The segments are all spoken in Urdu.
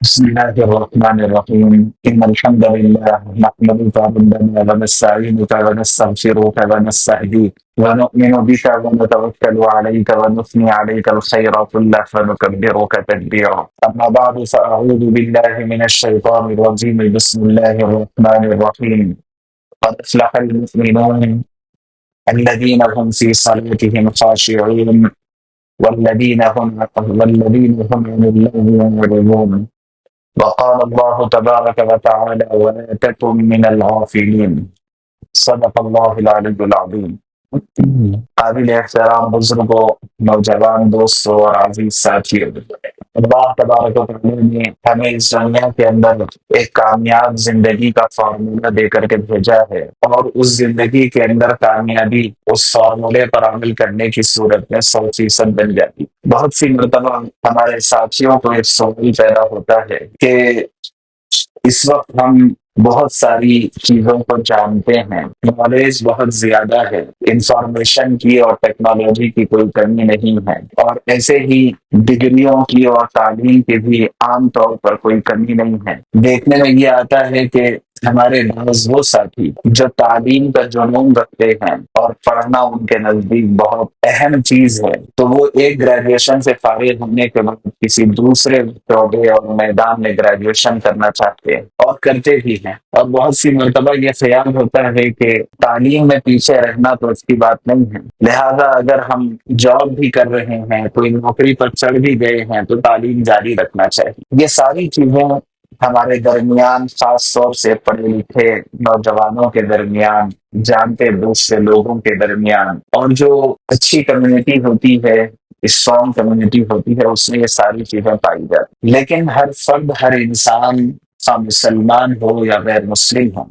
بسم الله الرحمن الرحيم إن الحمد لله نحمدك ربنا ونستعينك ونستغفرك ونستهديك ونؤمن بك ونتوكل عليك ونثني عليك الخير كله ونكبرك تكبيرا أما بعد فأعوذ بالله من الشيطان الرجيم بسم الله الرحمن الرحيم قد أفلح المؤمنون الذين هم في صلاتهم خاشعون والذين هم عن اللغو معرضون وقال الله تبارك وتعالى ولا تكن من الغافلين صدق الله العلي العظيم قابل احترام بزرگوں نوجوان دوستوں اور عزیز ساتھیوں، اللہ تبارک و تعالی نے ہمیں اس دنیا کے اندر ایک کامیاب زندگی کا فارمولہ دے کر کے بھیجا ہے، اور اس زندگی کے اندر کامیابی اس فارمولے پر عمل کرنے کی صورت میں 100% بن جاتی۔ بہت سی مرتبہ ہمارے ساتھیوں کو ایک سوال پیدا ہوتا ہے کہ اس وقت ہم بہت ساری چیزوں کو جانتے ہیں، نالج بہت زیادہ ہے، انفارمیشن کی اور ٹیکنالوجی کی کوئی کمی نہیں ہے، اور ایسے ہی ڈگریوں کی اور تعلیم کی بھی عام طور پر کوئی کمی نہیں ہے۔ دیکھنے میں یہ آتا ہے کہ ہمارے بعض وہ ساتھی جو تعلیم کا جنون رکھتے ہیں اور پڑھنا ان کے نزدیک بہت اہم چیز ہے، تو وہ ایک گریجویشن سے فارغ ہونے کے بعد کسی دوسرے شعبے اور میدان میں گریجویشن کرنا چاہتے ہیں اور کرتے بھی ہیں، اور بہت سی مرتبہ یہ خیال ہوتا ہے کہ تعلیم میں پیچھے رہنا تو اس کی بات نہیں ہے، لہذا اگر ہم جاب بھی کر رہے ہیں، کوئی نوکری پر چڑھ بھی گئے ہیں تو تعلیم جاری رکھنا چاہیے۔ یہ ساری چیزیں ہمارے درمیان، خاص طور سے پڑھے لکھے نوجوانوں کے درمیان، جانتے بوجھتے لوگوں کے درمیان، اور جو اچھی کمیونٹی ہوتی ہے، اسٹرانگ کمیونٹی ہوتی ہے، اس میں یہ ساری چیزیں پائی جاتی، لیکن ہر فرد، ہر انسان، خواہ مسلمان ہو یا غیر مسلم ہو،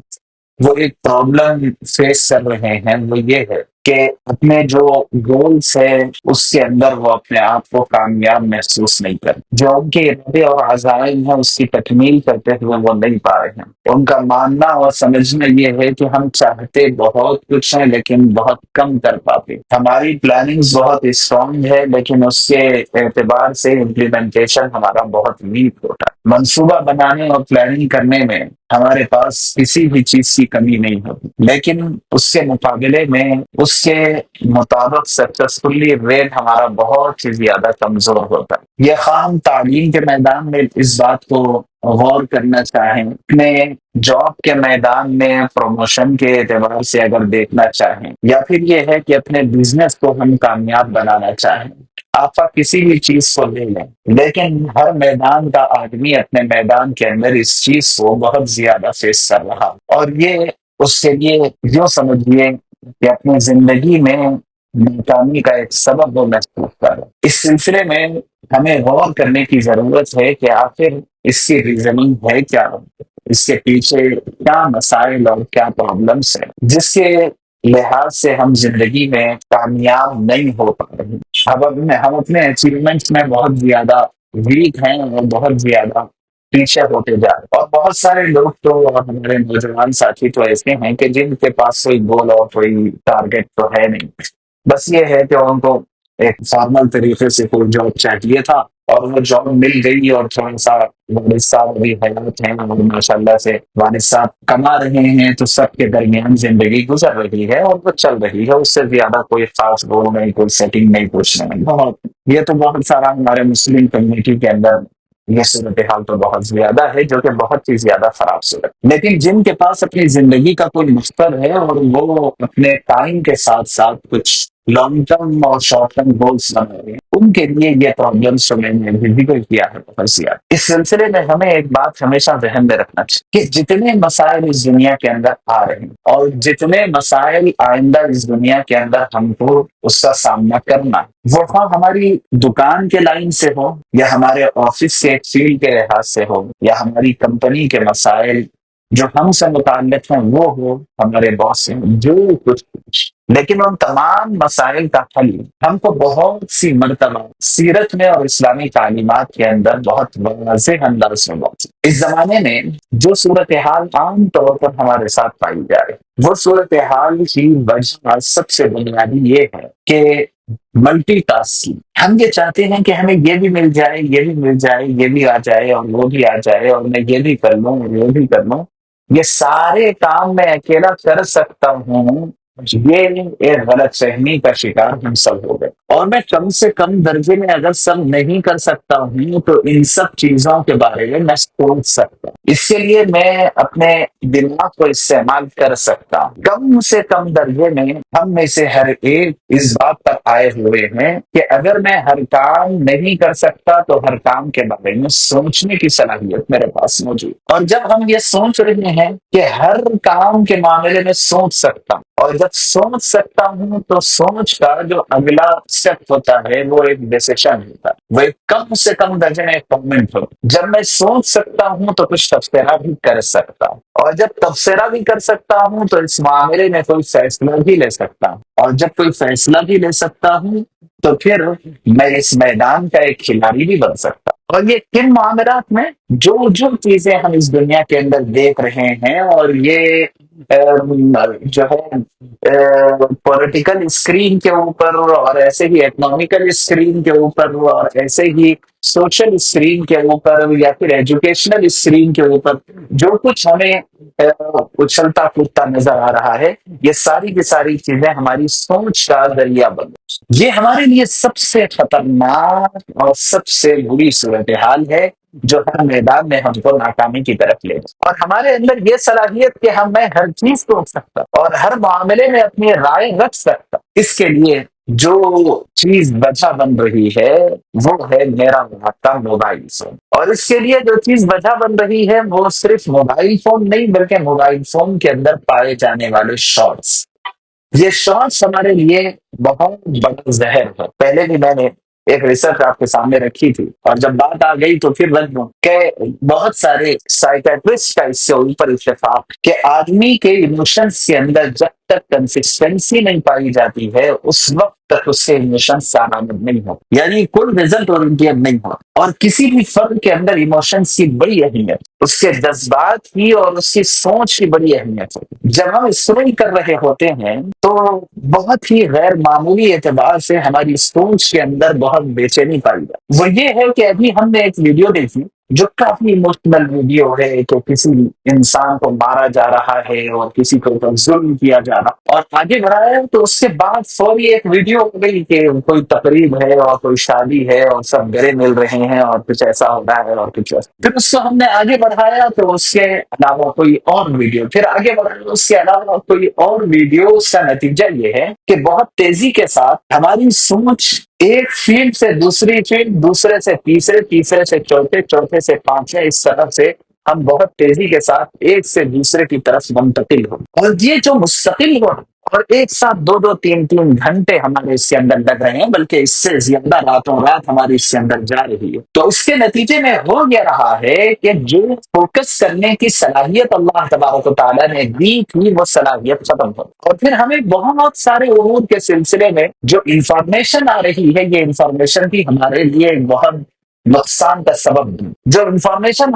وہ ایک پرابلم فیس کر رہے ہیں، وہ یہ ہے کہ اپنے جو گولز ہے اس کے اندر وہ اپنے آپ کو کامیاب محسوس نہیں کرتے، جو ان کے ارادے اور عزائم ہیں اس کی تکمیل کرتے ہوئے وہ نہیں پا رہے ہیں۔ ان کا ماننا اور سمجھنا یہ ہے کہ ہم چاہتے بہت کچھ ہیں لیکن بہت کم کر پاتے، ہماری پلاننگ بہت اسٹرانگ ہے لیکن اس کے اعتبار سے امپلیمنٹیشن ہمارا بہت ویک ہوتا ہے۔ منصوبہ بنانے اور پلاننگ کرنے میں ہمارے پاس کسی بھی چیز کی کمی نہیں ہوتی، لیکن اس کے مقابلے میں اس کے مطابق سکسیسفلی ریٹ ہمارا بہت ہی زیادہ کمزور ہوتا ہے۔ یہ خواہ ہم تعلیم کے میدان میں اس بات کو غور کرنا چاہیں، اپنے جاب کے میدان میں پروموشن کے اعتبار سے اگر دیکھنا چاہیں، یا پھر یہ ہے کہ اپنے بزنس کو ہم کامیاب بنانا چاہیں، آپ کسی بھی چیز کو لے لیں، لیکن ہر میدان کا آدمی اپنے میدان کے اندر اس چیز کو بہت زیادہ فیس کر رہا، اور یہ اس کے لیے یوں سمجھیے کہ اپنی زندگی میں ناکامی کا ایک سبب وہ محسوس کر رہا ہے۔ اس سلسلے میں ہمیں غور کرنے کی ضرورت ہے کہ آخر اس کی ریزننگ ہے کیا، اس کے پیچھے کیا مسائل اور کیا پرابلمس ہیں جس کے لحاظ سے ہم زندگی میں کامیاب نہیں ہو پا رہے ہیں۔ ہم اپنے اچیومنٹس میں بہت زیادہ ویک ہیں اور بہت زیادہ پیچھے ہوتے جا رہے ہیں، اور بہت سارے لوگ تو، اور ہمارے نوجوان ساتھی تو ایسے ہیں کہ جن کے پاس کوئی گول اور کوئی ٹارگیٹ تو ہے نہیں، بس یہ ہے کہ ان کو ایک فارمل طریقے سے کوئی جاب چاہیے تھا اور وہ جاب مل گئی، اور تھوڑا سا والد صاحب ابھی حیات ہیں اور ماشاء اللہ سے والد صاحب کما رہے ہیں، تو سب کے درمیان زندگی گزر رہی ہے اور وہ چل رہی ہے، اس سے زیادہ کوئی خاص گول نہیں، کوئی سیٹنگ نہیں، کچھ نہیں۔ یہ تو بہت سارا ہمارے مسلم کمیونٹی کے اندر یہ صورتحال تو بہت زیادہ ہے، جو کہ بہت ہی زیادہ خراب صورت، لیکن جن کے پاس اپنی زندگی کا کوئی مقصد ہے اور وہ اپنے ٹائم کے ساتھ ساتھ کچھ لانگ ٹرم اور شارٹ ٹرم گولس بنا رہے ہیں، ان کے لیے یہ پرابلمس جو میں نے بھی ذکر کیا ہے بہت زیادہ۔ اس سلسلے میں ہمیں ایک بات ہمیشہ ذہن میں رکھنا چاہیے کہ جتنے مسائل اس دنیا کے اندر آ رہے ہیں اور جتنے مسائل آئندہ اس دنیا کے اندر ہم کو اس کا سامنا کرنا، وہ ہماری دکان کے لائن سے ہو یا ہمارے آفس کے فیلڈ کے لحاظ سے ہو یا ہماری کمپنی کے مسائل جو ہم سے متعلق ہیں وہ ہو، ہمارے باس سے جو کچھ، لیکن ان تمام مسائل کا حل ہم کو بہت سی مرتبہ سیرت میں اور اسلامی تعلیمات کے اندر بہت واضح انداز میں موجود۔ اس زمانے میں جو صورتحال عام طور پر ہمارے ساتھ پائی جا رہی، وہ صورتحال کی وجہ سب سے بنیادی یہ ہے کہ ملٹی ٹاسکنگ، ہم یہ چاہتے ہیں کہ ہمیں یہ بھی مل جائے، یہ بھی مل جائے، یہ بھی آ جائے اور وہ بھی آ جائے، اور میں یہ بھی کر لوں اور وہ بھی کر لوں، یہ سارے کام میں اکیلا کر سکتا ہوں، یہ ایک غلط فہمی کا شکار ہم سب ہو گئے۔ اور میں کم سے کم درجے میں اگر سب نہیں کر سکتا ہوں تو ان سب چیزوں کے بارے میں سوچ سکتا ہوں، اس کے لیے میں اپنے دماغ کو استعمال کر سکتا ہوں۔ کم سے کم درجے میں ہم میں سے ہر ایک اس بات پر آئے ہوئے ہیں کہ اگر میں ہر کام نہیں کر سکتا تو ہر کام کے بارے میں سوچنے کی صلاحیت میرے پاس موجود، اور جب ہم یہ سوچ رہے ہیں کہ ہر کام کے معاملے میں سوچ سکتا ہوں، اور جب سوچ سکتا ہوں تو سوچ کا جو اگلا اسٹیپ ہوتا ہے وہ ایک ڈیسیشن ہوتا ہے، وہ ایک کم سے کم درجے میں ایک کامنٹ ہوتا ہے۔ جب میں سوچ سکتا ہوں تو کچھ تبصرہ بھی کر سکتا ہوں، اور جب تبصرہ بھی کر سکتا ہوں تو اس معاملے میں کوئی فیصلہ بھی لے سکتا ہوں، اور جب کوئی فیصلہ بھی لے سکتا ہوں تو پھر میں اس میدان کا ایک کھلاڑی بھی بن سکتا ہوں۔ اور یہ کن معاملات میں، جو جو چیزیں ہم اس دنیا کے اندر دیکھ رہے ہیں، اور یہ جو ہے پولیٹیکل اسکرین کے اوپر، اور ایسے ہی اکنامیکل اسکرین کے اوپر، اور ایسے ہی سوشل اسکرین کے اوپر، یا پھر ایجوکیشنل اسکرین کے اوپر جو کچھ ہمیں اچھلتا کودتا نظر آ رہا ہے، یہ ساری کی ساری چیزیں ہماری سوچ کا ذریعہ بن، یہ ہمارے لیے سب سے خطرناک اور سب سے بری صورتحال ہے جو ہر میدان میں ہم کو ناکامی کی طرف لے جائے۔ اور ہمارے اندر یہ صلاحیت کہ میں ہر چیز کو سکتا اور ہر معاملے میں اپنی رائے رکھ سکتا، اس کے لیے جو چیز وجہ بن رہی ہے وہ ہے میرا وہاں کا موبائل فون، اور اس کے لیے جو چیز وجہ بن رہی ہے وہ صرف موبائل فون نہیں بلکہ موبائل فون کے اندر پائے جانے والے شارٹس، یہ شارٹس ہمارے لیے بہت بڑا زہر ہے۔ پہلے بھی میں نے ایک ریسرچ آپ کے سامنے رکھی تھی، اور جب بات آ گئی تو پھر رکھ دوں کہ بہت سارے سائیکیٹرسٹ کا اس سے اوپر اتفاق کہ آدمی کے ایموشنس کے اندر جب تک کنسسٹنسی نہیں پائی جاتی ہے اس وقت تک اس سے ایموشنس آرامد نہیں ہو، یعنی کوئی ریزلٹ اورینٹیڈ نہیں ہو۔ اور کسی بھی فرد کے اندر ایموشنس کی بڑی اہمیت، اس کے جذبات کی اور اس کی سوچ کی بڑی اہمیت ہے۔ جب ہم اسٹوری کر رہے ہوتے ہیں تو بہت ہی غیر معمولی اعتبار سے ہماری سوچ کے اندر بہت بے چینی پائی جائے، وہ یہ ہے کہ ابھی ہم نے ایک ویڈیو دیکھی جو کافی ایموشنل ویڈیو ہے کہ کسی انسان کو مارا جا رہا ہے اور کسی کو ظلم کیا جا رہا، اور آگے بڑھا ہے تو اس کے بعد فوری ایک ویڈیو ہو گئی کہ کوئی تقریب ہے اور کوئی شادی ہے اور سب گلے مل رہے ہیں اور کچھ ایسا ہو رہا ہے اور کچھ ایسا، پھر اس کو ہم نے آگے بڑھایا تو اس کے علاوہ کوئی اور ویڈیو، پھر آگے بڑھایا اس کے علاوہ کوئی اور ویڈیو۔ اس کا نتیجہ یہ ہے کہ بہت تیزی کے ساتھ ہماری سوچ ایک فیلڈ سے دوسری فیلڈ، دوسرے سے تیسرے، تیسرے سے چوتھے، چوتھے سے پانچویں، اس طرح سے ہم بہت تیزی کے ساتھ ایک سے دوسرے کی طرف منتقل ہو، اور یہ جو مستقل ہو اور ایک ساتھ دو دو تین تین گھنٹے ہمارے اس کے اندر لگ رہے ہیں، بلکہ اس سے زیادہ راتوں رات ہماری اس کے اندر جا رہی ہے، تو اس کے نتیجے میں ہو یہ رہا ہے کہ جو فوکس کرنے کی صلاحیت اللہ تبارک و تعالیٰ نے دی تھی وہ صلاحیت ختم ہو، اور پھر ہمیں بہت سارے امور کے سلسلے میں جو انفارمیشن آ رہی ہے، یہ انفارمیشن بھی ہمارے لیے ایک بہت نقصان کا سبب دی۔ جو انفارمیشن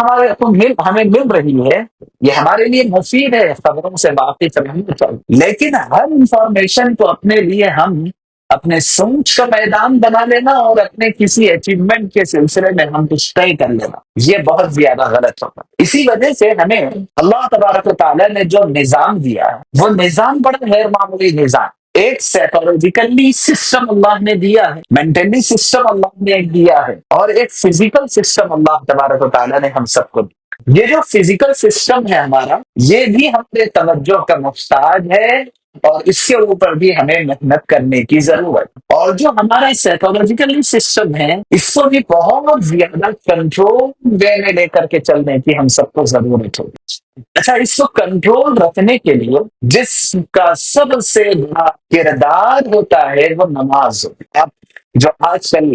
ہمیں مل رہی ہے یہ ہمارے لیے مفید ہے، خبروں سے واقف رہنا چاہیے، لیکن ہر انفارمیشن کو اپنے لیے ہم اپنے سوچ کا میدان بنا لینا اور اپنے کسی اچیومنٹ کے سلسلے میں ہم کچھ طے کر لینا، یہ بہت زیادہ غلط ہوتا ہے۔ اسی وجہ سے ہمیں اللہ تبارک و تعالیٰ نے جو نظام دیا ہے وہ نظام بڑا غیر معمولی نظام، ایک سائیکولوجیکلی سسٹم اللہ نے دیا ہے، مینٹلی سسٹم اللہ نے ایک دیا ہے، اور ایک فزیکل سسٹم اللہ تبارک و تعالیٰ نے ہم سب کو دیا۔ یہ جو فزیکل سسٹم ہے ہمارا، یہ بھی ہمارے توجہ کا محتاج ہے، اور اس کے اوپر بھی ہمیں محنت کرنے کی ضرورت، اور جو ہمارا سائیکولوجیکل سسٹم ہے اس کو بھی بہت زیادہ کنٹرول وے میں لے کر کے چلنے کی ہم سب کو ضرورت ہوگی۔ اچھا، اس کو کنٹرول رکھنے کے لیے جس کا سب سے بڑا کردار ہوتا ہے وہ نماز ہوتی ہے۔ اب جو آج کل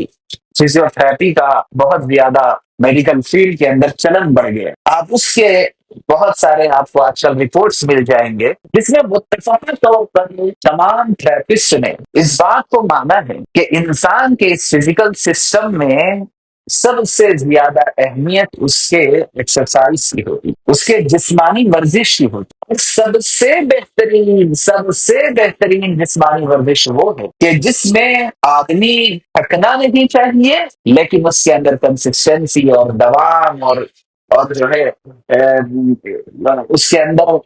فزیو تھراپی کا بہت زیادہ میڈیکل فیلڈ کے اندر چلن بڑھ گیا، آپ اس کے بہت سارے آپ کو آج کل رپورٹس مل جائیں گے جس میں متفقہ طور پر تمام تھراپسٹ نے اس بات کو مانا ہے کہ انسان کے اس فزیکل سسٹم میں سب سے زیادہ اہمیت اس کے ایکسرسائز کی ہوتی، اس کے جسمانی ورزش کی ہوتی. اور سب سے بہترین جسمانی ورزش وہ ہے کہ جس میں آدمی تھکنا نہیں چاہیے، لیکن اس کے اندر کنسسٹنسی اور دوام اور جو ہے اس کے اندر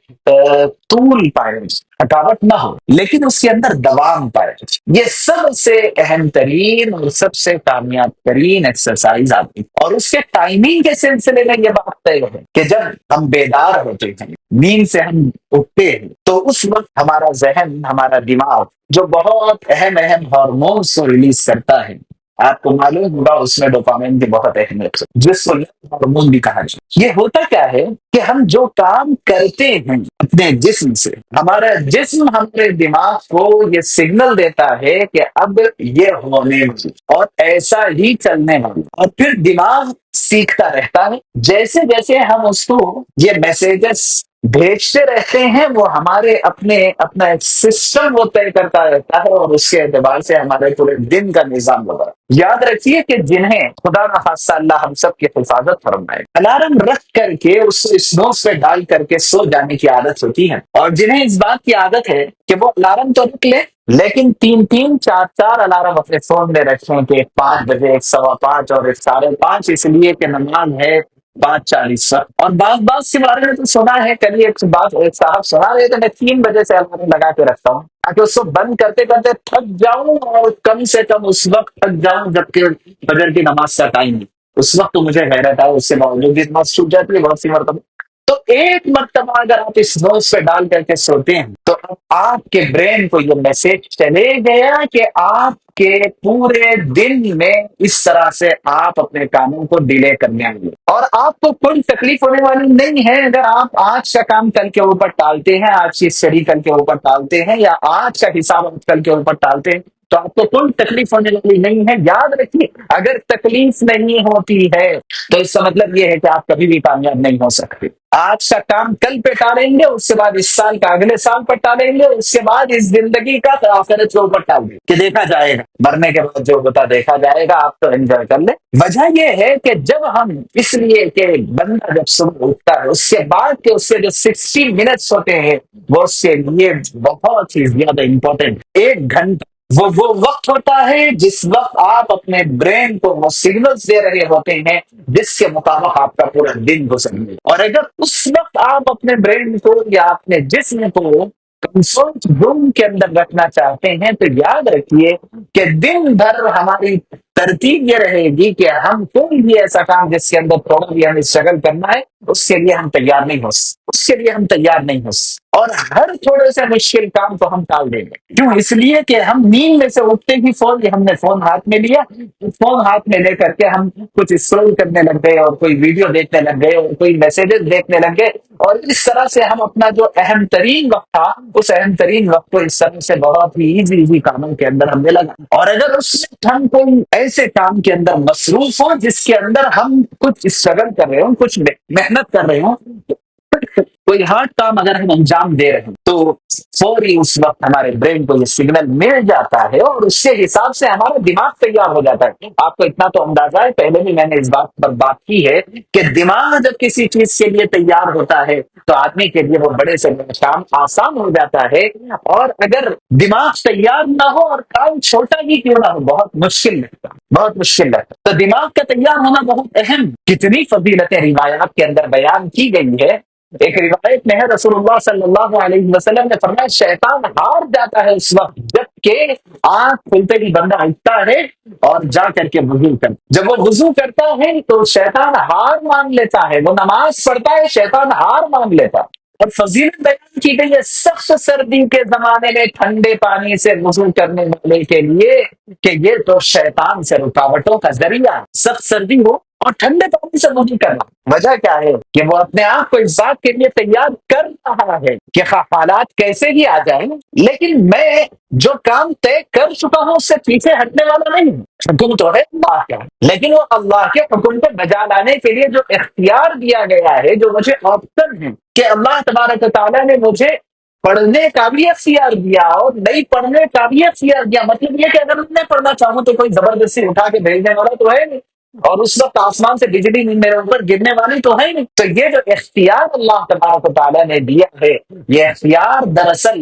طول پائے، تھکاوٹ نہ ہو لیکن اس کے اندر دوام پائے. یہ سب سے اہم ترین اور سب سے کامیاب ترین ایکسرسائز آتی ہے. اور اس کے ٹائمنگ کے سلسلے میں یہ بات طے ہے کہ جب ہم بیدار ہوتے ہیں، نیند سے ہم اٹھتے ہیں، تو اس وقت ہمارا ذہن، ہمارا دماغ جو بہت اہم ہارمونس کو ریلیز کرتا ہے. آپ کو معلوم ہوگا اس میں ڈوپامین کی بہت اہمیت ہے، جس کو ہارمون بھی کہا جائے. یہ ہوتا کیا ہے کہ ہم جو کام کرتے ہیں اپنے جسم سے، ہمارا جسم ہمارے دماغ کو یہ سگنل دیتا ہے کہ اب یہ ہونے والا اور ایسا ہی چلنے والا، اور پھر دماغ سیکھتا رہتا ہے. جیسے جیسے ہم اس کو یہ میسجز بھیجتے رہتے ہیں، وہ ہمارے اپنا ایک سسٹم وہ طے کرتا رہتا ہے، اور اس کے اعتبار سے ہمارے پورے دن کا نظام ہوتا ہے. یاد رکھیے کہ جنہیں خدا نہ خاصہ اللہ ہم سب کی حفاظت فرمائے، الارم رکھ کر کے اس اسنوز پہ ڈال کر کے سو جانے کی عادت ہوتی ہے، اور جنہیں اس بات کی عادت ہے کہ وہ الارم تو رکھ لے لیکن تین تین چار چار الارم اپنے فون میں رکھیں کہ ایک 5 بجے، ایک 5:15 اور ایک 5:30، اس لیے کہ نماز ہے 5:40 پر. اور بعض کے بارے میں تو سنا ہے، کبھی ایک صاحب سنا رہے تھے، میں 3 بجے سے الارم لگا کے رکھتا ہوں تاکہ اس کو بند کرتے کرتے تھک جاؤں، اور کم سے کم اس وقت تھک جاؤں جبکہ فجر کی نماز کا ٹائم ہے. اس وقت تو مجھے حیرت ہے، اس سے باوجود بھی نماز چھوٹ جاتی ہے بہت سی مرتبہ. تو ایک مرتبہ اگر آپ اس نوز پہ ڈال کر کے سوتے ہیں تو اب آپ کے برین کو یہ میسج چلے گیا کہ آپ کے پورے دن میں اس طرح سے آپ اپنے کاموں کو ڈیلے کرنے آئیں گے، اور آپ کو کوئی تکلیف ہونے والی نہیں ہے اگر آپ آج کا کام کل کے اوپر ٹالتے ہیں، آج کی اسٹڈی کل کے اوپر ٹالتے ہیں، یا آج کا حساب آپ کل کے اوپر ٹالتے ہیں، تو آپ کو کوئی تکلیف ہونے والی نہیں ہے. یاد رکھیے، اگر تکلیف نہیں ہوتی ہے تو اس کا مطلب یہ ہے کہ آپ کبھی بھی کامیاب نہیں ہو سکتے. آج کا کام کل پہ ٹالیں گے، اس کے بعد اس سال کا اگلے سال پر ٹالیں گے، اس کے بعد اس زندگی کا آخرت کے اوپر ٹال دیں کہ دیکھا جائے گا، مرنے کے بعد جو ہوتا دیکھا جائے گا، آپ تو انجوائے کر لیں. وجہ یہ ہے کہ جب ہم، اس لیے کہ بندہ جب صبح اٹھتا ہے اس کے بعد کے اس کے جو 60 منٹس ہوتے ہیں وہ اس کے لیے بہت ہی زیادہ امپورٹنٹ. 1 گھنٹہ وہ وقت ہوتا ہے جس وقت آپ اپنے برین کو وہ سگنلز دے رہے ہوتے ہیں جس کے مطابق آپ کا پورا دن گزر گئے. اور اگر اس وقت آپ اپنے برین کو یا اپنے جسم کو کنفرٹ روم کے اندر رکھنا چاہتے ہیں تو یاد رکھیے کہ دن بھر ہماری ترتیب یہ رہے گی کہ ہم کوئی بھی ایسا کام جس کے اندر تھوڑا بھی ہمیں اسٹرگل کرنا ہے، اس کے لیے ہم تیار نہیں ہو اور ہر تھوڑے سے مشکل کام کو ہم ٹال دیں گے. کیوں؟ اس لیے کہ ہم نیند میں سے اٹھتے ہی ہم نے فون ہاتھ میں لیا، فون ہاتھ میں لے کر کے ہم کچھ اسکرول کرنے لگ گئے، اور کوئی ویڈیو دیکھنے لگ گئے، اور کوئی میسجز دیکھنے لگ گئے، اور اس طرح سے ہم اپنا جو اہم ترین وقت تھا اس اہم ترین وقت کو اس طرح سے بہت ہی ایزی کاموں کے اندر ہم نے لگا. اور اگر اس وقت ہم کوئی ایسے کام کے اندر مصروف ہوں جس کے اندر ہم کچھ اسٹرگل کر رہے ہوں، کچھ محنت کر رہے ہوں، کوئی ہارڈ کام اگر ہم انجام دے رہے ہیں، تو فوری اس وقت ہمارے برین کو یہ سگنل مل جاتا ہے، اور اس کے حساب سے ہمارا دماغ تیار ہو جاتا ہے. آپ کو اتنا تو اندازہ ہے، پہلے بھی میں نے اس بات پر بات کی ہے کہ دماغ جب کسی چیز کے لیے تیار ہوتا ہے تو آدمی کے لیے وہ بڑے سے بڑا کام آسان ہو جاتا ہے. اور اگر دماغ تیار نہ ہو اور کام چھوٹا ہی کیوں نہ ہو، بہت مشکل لگتا. تو دماغ کا تیار ہونا بہت اہم. کتنی فضیلتیں روایات کے اندر بیان کی گئی ہے. ایک روایت میں ہے، رسول اللہ صلی اللہ علیہ وسلم نے فرمایا شیطان ہار جاتا ہے اس وقت جب کہ آنکھ کھلتے ہی بندہ اٹھتا ہے اور جا کر کے وضو کرتا. جب وہ وضو کرتا ہے تو شیطان ہار مان لیتا ہے، وہ نماز پڑھتا ہے، شیطان ہار مان لیتا. اور فضیلت بیان کی گئی ہے سخت سردی کے زمانے میں ٹھنڈے پانی سے وضو کرنے والے کے لیے کہ یہ تو شیطان سے رکاوٹوں کا ذریعہ. سخت سردی ہو اور ٹھنڈے پانی سے وضو کرنا، وجہ کیا ہے کہ وہ اپنے آپ کو اس بات کے لیے تیار کر رہا ہے کہ حالات کیسے ہی آ جائیں لیکن میں جو کام طے کر چکا ہوں اس سے پیچھے ہٹنے والا نہیں ہوں. حکم تو ہے اللہ کا، لیکن وہ اللہ کے حکم کو بجا لانے کے لیے جو اختیار دیا گیا ہے، جو مجھے آپشن ہے کہ اللہ تبارک و تعالیٰ نے مجھے پڑھنے کا بھی اختیار دیا اور نہیں پڑھنے کا بھی اختیار دیا. مطلب یہ کہ اگر میں پڑھنا چاہوں تو کوئی زبردستی اٹھا کے بھیجنے والا تو ہے نہیں. اور اس وقت آسمان سے بجلی میرے اوپر گرنے والی تو ہے نہیں. تو یہ جو اختیار اللہ تبارک و تعالیٰ نے دیا ہے، یہ اختیار دراصل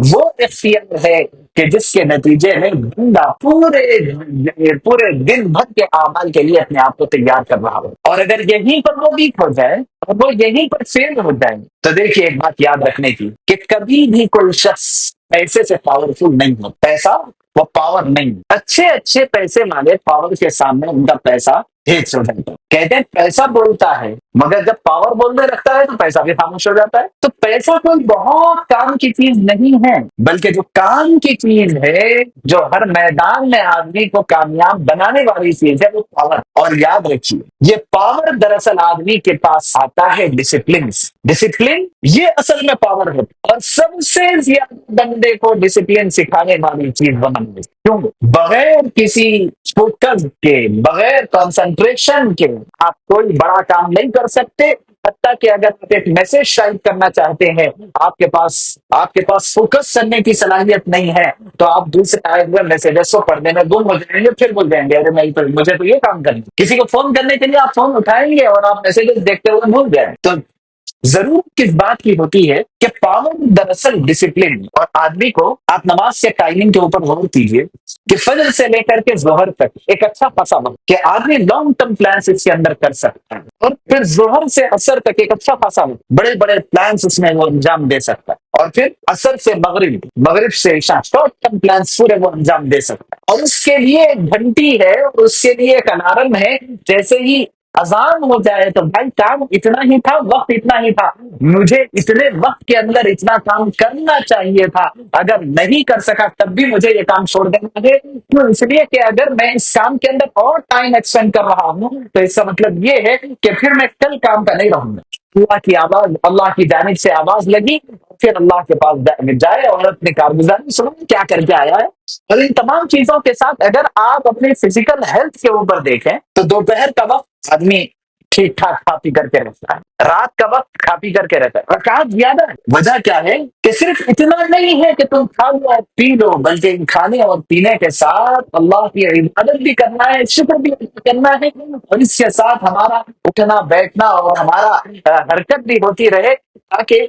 وہ اختیار ہے کہ جس کے نتیجے میں بندہ پورے دن بھر کے اعمال کے لیے اپنے آپ کو تیار کر رہا ہو، اور اگر یہیں پر وہ ویک ہو جائے اور وہ یہیں پر فیل ہو جائے، تو دیکھیے ایک بات یاد رکھنے کی کہ کبھی بھی کوئی شخص پیسے سے پاورفل نہیں ہو. پیسہ وہ پاور نہیں. اچھے اچھے پیسے والے پاور کے سامنے ان کا پیسہ ہیچ ہو جاتا ہے. کہتے ہیں پیسہ بولتا ہے، مگر جب پاور بولنے لگتا ہے تو پیسہ بھی خاموش ہو جاتا ہے. تو پیسہ کوئی بہت کام کی چیز نہیں ہے، بلکہ جو کام کی چیز ہے، جو ہر میدان میں آدمی کو کامیاب بنانے والی چیز ہے، وہ پاور. اور یاد رکھیے یہ پاور دراصل آدمی کے پاس آتا ہے ڈسپلن. ڈسپلن یہ اصل میں پاور ہے، اور سب سے زیادہ بندے کو ڈسپلن سکھانے والی چیز بنانے. کیوں؟ بغیر کسی فوکس کے، بغیر کنسنٹریشن کے آپ کوئی بڑا کام نہیں کر سکتے. حتیٰ کہ اگر آپ ایک میسج شائع کرنا چاہتے ہیں، آپ کے پاس فوکس کرنے کی صلاحیت نہیں ہے، تو آپ دوسرے آئے ہوئے میسجز کو پڑھنے میں گم ہو جائیں گے، پھر بول جائیں گے ارے مجھے تو یہ کام کرنا. کسی کو فون کرنے کے لیے آپ فون اٹھائیں گے اور آپ میسجز دیکھتے ہوئے بھول جائیں. تو ضرور کس بات کی ہوتی ہے کہ پاور دراصل ڈسپلن. اور آدمی کو آپ نماز کے ٹائمنگ کے اوپر غور کیجئے کہ فجر سے لے کر کے ظہر تک ایک اچھا خاصا وقت کہ آدمی لانگ ٹرم پلانس اس کے اندر کر سکتا ہے، اور پھر ظہر سے عصر تک ایک اچھا خاصا وقت بڑے بڑے پلانس اس میں وہ انجام دے سکتا ہے، اور پھر عصر سے مغرب، مغرب سے عشاء شارٹ ٹرم پلانس پورے وہ انجام دے سکتا ہے. اور اس کے لیے ایک گھنٹی ہے، اور اس کے لیے ایک الارم ہے. جیسے ہی اذان ہو جائے تو بھائی کام اتنا ہی تھا، وقت اتنا ہی تھا، مجھے اتنے وقت کے اندر اتنا کام کرنا چاہیے تھا، اگر نہیں کر سکا تب بھی مجھے یہ کام چھوڑ دینا ہے. کیوں؟ اس لیے کہ اگر میں اس کام کے اندر اور ٹائم ایکسپینڈ کر رہا ہوں تو اس کا مطلب یہ ہے کہ پھر میں کل کام کا نہیں رہوں گا. اللہ کی آواز، اللہ کی جانب سے آواز لگی، پھر اللہ کے پاس جائے اور اپنے کارگزاری سنو کیا کر کے آیا ہے. اور ان تمام چیزوں کے ساتھ اگر آپ اپنی فزیکل ہیلتھ کے اوپر دیکھیں تو دوپہر کا وقت آدمی ٹھیک ٹھاک کھا پی کر کے رہتا ہے، رات کا وقت کھا پی کر کے رہتا ہے، اور رکعت زیادہ ہے. وجہ کیا ہے کہ صرف اتنا نہیں ہے کہ تم کھا لو اور پی لو، بلکہ ان کھانے اور پینے کے ساتھ اللہ کی عبادت بھی کرنا ہے، شکر بھی کرنا ہے، اور اس کے ساتھ ہمارا اٹھنا بیٹھنا اور ہمارا حرکت بھی ہوتی رہے تاکہ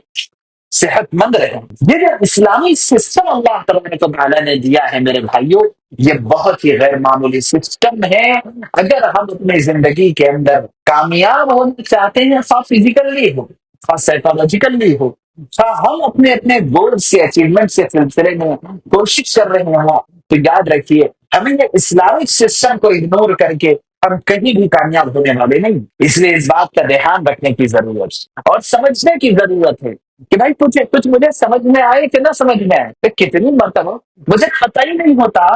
صحت مند رہے. یہ جو اسلامی سسٹم اللہ تبارک و تعالیٰ نے دیا ہے میرے بھائیوں، یہ بہت ہی غیر معمولی سسٹم ہے. اگر ہم اپنی زندگی کے اندر کامیاب ہونا چاہتے ہیں، خواہ فزیکلی ہو، خواہ سائیکولوجیکلی ہو، خواہ ہم اپنے گولز کے اچیومنٹ کے سلسلے میں کوشش کر رہے ہوں، تو یاد رکھیے ہمیں یہ اسلامک سسٹم کو اگنور کر کے ہم کہیں بھی کامیاب ہونے والے نہیں. اس لیے اس بات کا دھیان رکھنے کی ضرورت اور سمجھنے کی ضرورت ہے کہ بھائی کچھ مجھے سمجھ میں آئے کہ نہ سمجھ میں آئے. تو کتنی مرتبہ مجھے پتہ ہی نہیں ہوتا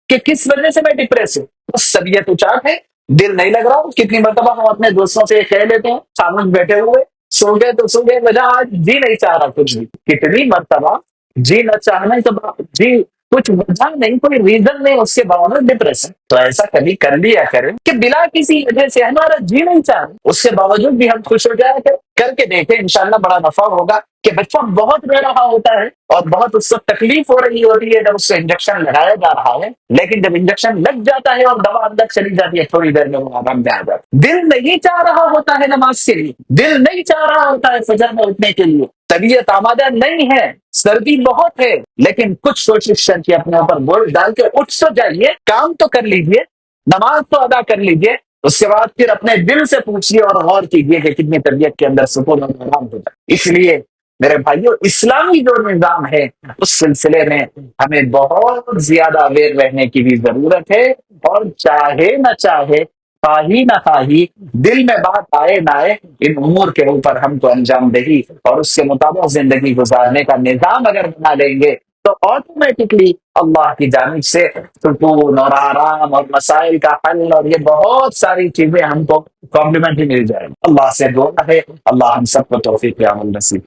کہ کس وجہ سے میں ڈپریس ہوں، بس طبیعت اچاٹ ہے، دل نہیں لگ رہا. کتنی مرتبہ ہم اپنے دوستوں سے کہہ لیتے ہیں سامنے بیٹھے ہوئے سو گئے تو سو گئے، وجہ آج جی نہیں چاہ رہا کچھ بھی. کتنی مرتبہ جی نہ چاہنا تو جی کچھ وجہ نہیں، کوئی ریزن نہیں، اس کے باوجود ڈپریشن. تو ایسا کبھی کر لیا کریں کہ بلا کسی وجہ سے ہمارا جی نہیں چاہ رہا، اس کے باوجود بھی ہم خوش ہو جائیں. کر کے دیکھیں، انشاءاللہ بڑا نفع ہوگا. کہ بچہ بہت رو رہا ہوتا ہے اور بہت اس کو تکلیف ہو رہی ہوتی ہے جب اس کو انجیکشن لگایا جا رہا ہے، لیکن جب انجیکشن لگ جاتا ہے اور دوا اندر چلی جاتی ہے، تھوڑی دیر میں وہ آرام میں آ جاتا ہے. دل نہیں چاہ رہا ہوتا ہے نماز کے لیے، دل نہیں چاہ رہا ہوتا ہے فجر میں اٹھنے کے لیے، طبیعت آمادہ نہیں ہے، سردی بہت ہے، لیکن کچھ کوشش کر کے اپنے اوپر بوجھ ڈال کے اٹھ سو جائیے، کام تو کر لیجیے، نماز تو ادا کر لیجیے. اس کے بعد پھر اپنے دل سے پوچھیے اور غور کیجیے کہ کتنی طبیعت کے اندر سکون اور آرام ہوتا ہے. اس لیے میرے بھائیوں، اسلامی جو نظام ہے اس سلسلے میں ہمیں بہت زیادہ اویئر رہنے کی بھی ضرورت ہے. اور چاہے نہ چاہے، خواہی نہ خواہی، دل میں بات آئے نہ آئے، ان امور کے اوپر ہم کو انجام دہی اور اس کے مطابق زندگی گزارنے کا نظام اگر بنا لیں گے تو آٹومیٹکلی اللہ کی جانب سے سکون اور آرام اور مسائل کا حل اور یہ بہت ساری چیزیں ہم کو کمپلیمنٹری مل جائیں. اللہ سے دعا ہے اللہ ہم سب کو توفیق عمل نصیب